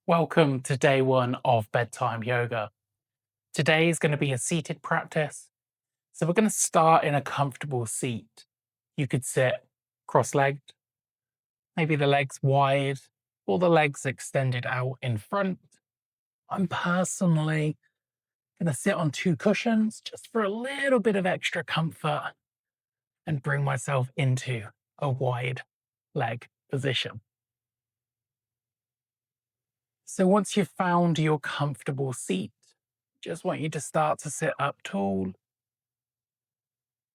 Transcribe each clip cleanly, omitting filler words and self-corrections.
Welcome to day one of Bedtime Yoga. Today is going to be a seated practice. So we're going to start in a comfortable seat. You could sit cross-legged, maybe the legs wide or the legs extended out in front. I'm personally going to sit on two cushions just for a little bit of extra comfort and bring myself into a wide leg position. So once you've found your comfortable seat, just want you to start to sit up tall.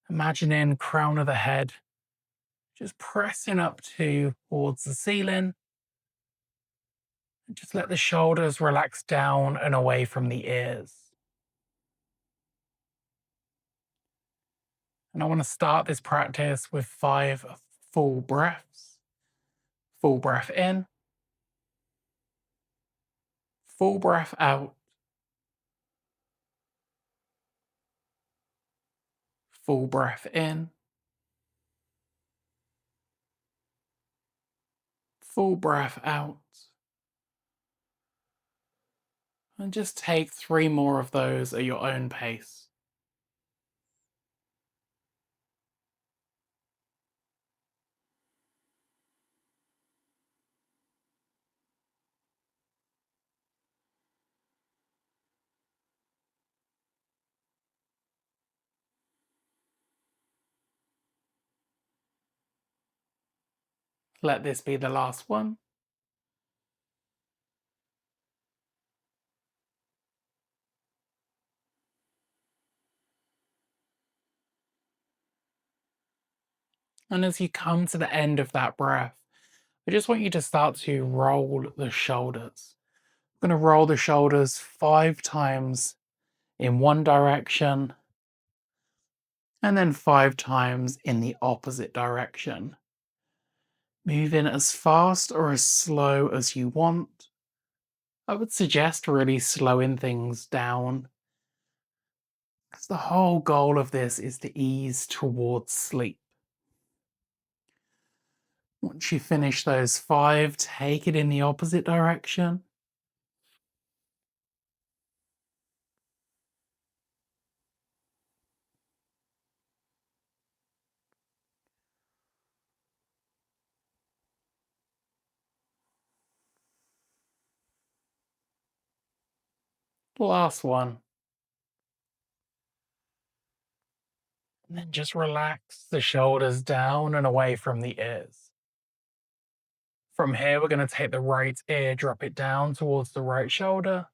Imagining crown of the head, just pressing up towards the ceiling. And just let the shoulders relax down and away from the ears. And I want to start this practice with 5 full breaths. Full breath in, full breath out, full breath in, full breath out. And just take 3 more of those at your own pace. Let this be the last one. And as you come to the end of that breath, I just want you to start to roll the shoulders. I'm going to roll the shoulders 5 times in one direction and then 5 times in the opposite direction. Move in as fast or as slow as you want. I would suggest really slowing things down, because the whole goal of this is to ease towards sleep. Once you finish those 5, take it in the opposite direction. Last one. And then just relax the shoulders down and away from the ears. From here, we're going to take the right ear, drop it down towards the right shoulder.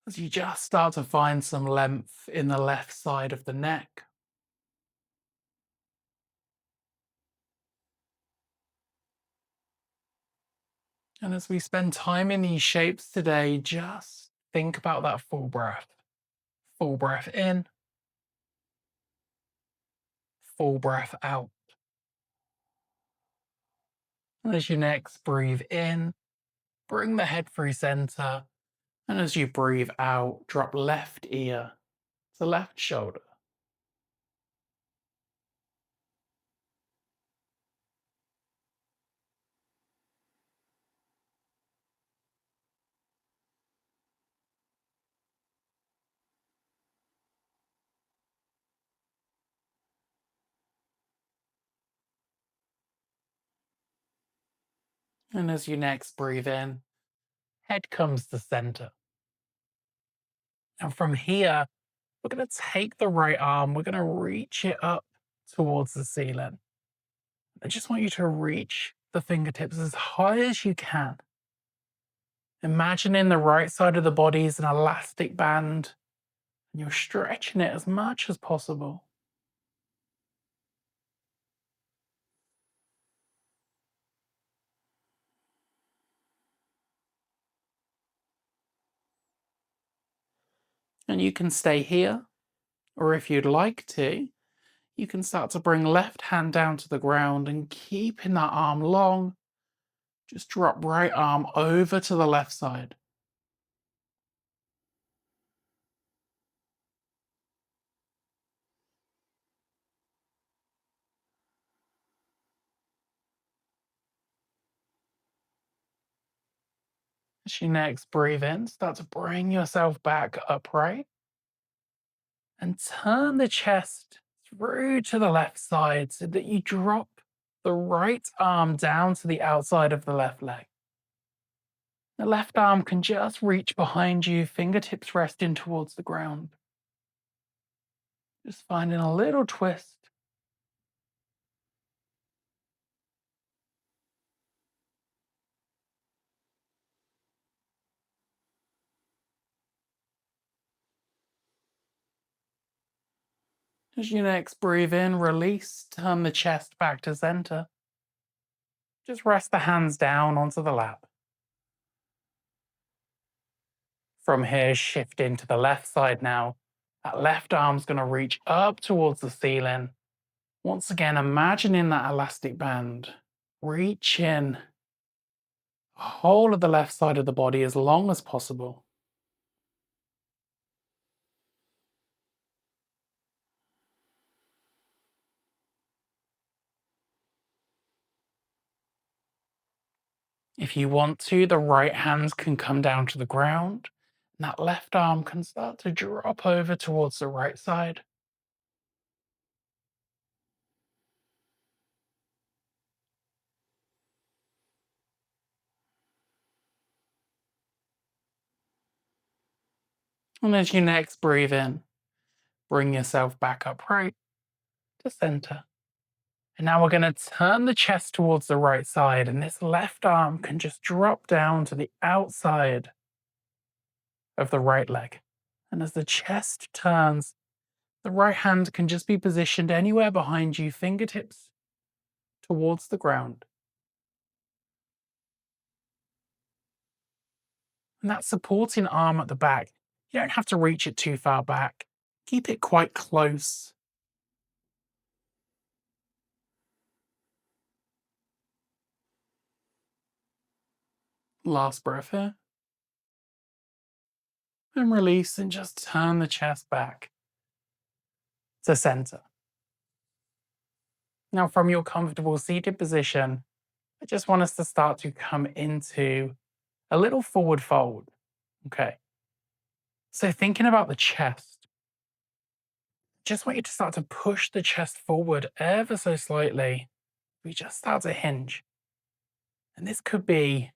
As you just start to find some length in the left side of the neck. And as we spend time in these shapes today, just think about that full breath. Full breath in, full breath out. And as you next breathe in, bring the head through center. And as you breathe out, drop left ear to left shoulder. And as you next breathe in, head comes to center. And from here, we're going to take the right arm, we're going to reach it up towards the ceiling. I just want you to reach the fingertips as high as you can. Imagining the right side of the body is an elastic band, and you're stretching it as much as possible. And you can stay here, or if you'd like to, you can start to bring left hand down to the ground and keeping that arm long, just drop right arm over to the left side. As you next breathe in, start to bring yourself back upright and turn the chest through to the left side so that you drop the right arm down to the outside of the left leg. The left arm can just reach behind you, fingertips resting towards the ground. Just finding a little twist. As you next breathe in, release, turn the chest back to center. Just rest the hands down onto the lap. From here, shift into the left side now. That left arm's going to reach up towards the ceiling. Once again, imagining that elastic band. Reach in. Whole of the left side of the body as long as possible. If you want to, the right hand can come down to the ground, and that left arm can start to drop over towards the right side. And as you next breathe in, bring yourself back upright to center. And now we're going to turn the chest towards the right side, and this left arm can just drop down to the outside of the right leg. And as the chest turns, the right hand can just be positioned anywhere behind you, fingertips towards the ground. And that supporting arm at the back, you don't have to reach it too far back. Keep it quite close. Last breath here. And release, and just turn the chest back to center. Now, from your comfortable seated position, I just want us to start to come into a little forward fold. Okay. So, thinking about the chest, just want you to start to push the chest forward ever so slightly. We just start to hinge. And this could be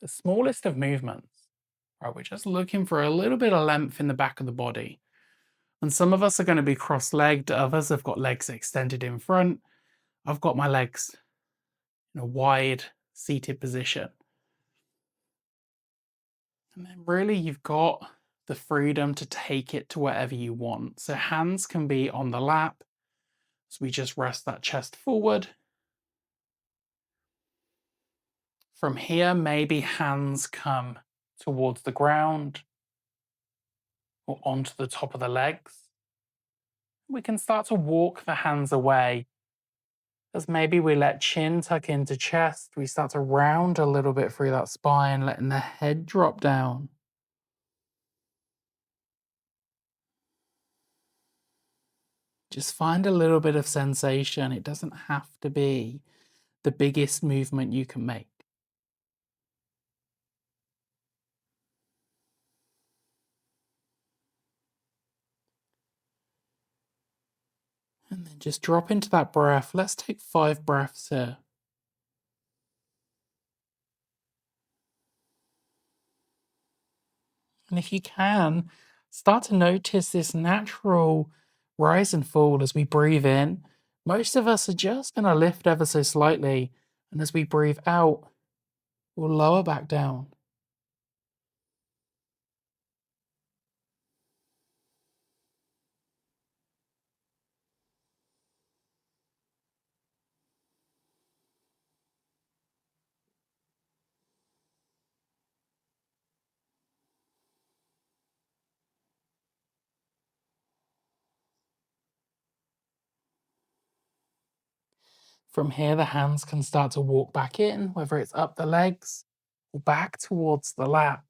the smallest of movements. Right, we're just looking for a little bit of length in the back of the body. And some of us are going to be cross-legged, others have got legs extended in front. I've got my legs in a wide seated position. And then really you've got the freedom to take it to wherever you want. So hands can be on the lap. So we just rest that chest forward. From here, maybe hands come towards the ground or onto the top of the legs. We can start to walk the hands away as maybe we let chin tuck into chest. We start to round a little bit through that spine, letting the head drop down. Just find a little bit of sensation. It doesn't have to be the biggest movement you can make. And then just drop into that breath. Let's take 5 breaths here. And if you can, start to notice this natural rise and fall as we breathe in. Most of us are just going to lift ever so slightly. And as we breathe out, we'll lower back down. From here, the hands can start to walk back in, whether it's up the legs or back towards the lap.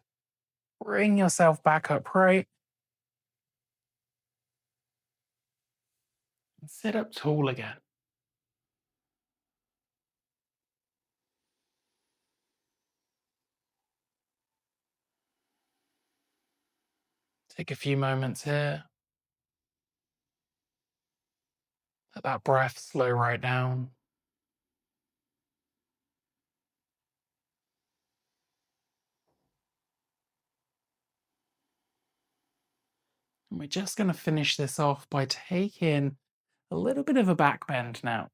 Bring yourself back upright and sit up tall again. Take a few moments here. Let that breath slow right down. And we're just going to finish this off by taking a little bit of a back bend now.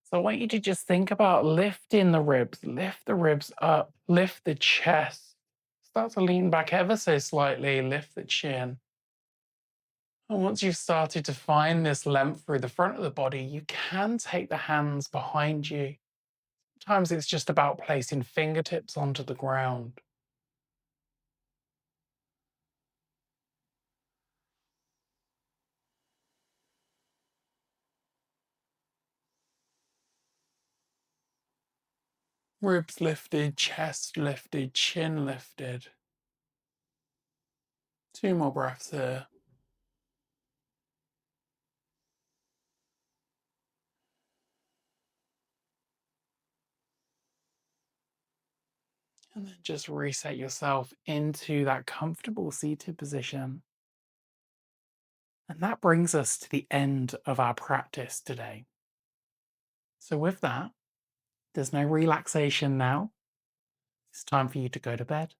So I want you to just think about lifting the ribs, lift the ribs up, lift the chest. Start to lean back ever so slightly, lift the chin. And once you've started to find this length through the front of the body, you can take the hands behind you. Sometimes it's just about placing fingertips onto the ground. Ribs lifted, chest lifted, chin lifted. Two more breaths here. And then just reset yourself into that comfortable seated position. And that brings us to the end of our practice today. So, with that, there's no relaxation now. It's time for you to go to bed.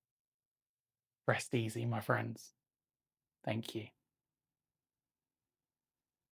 Rest easy, my friends. Thank you.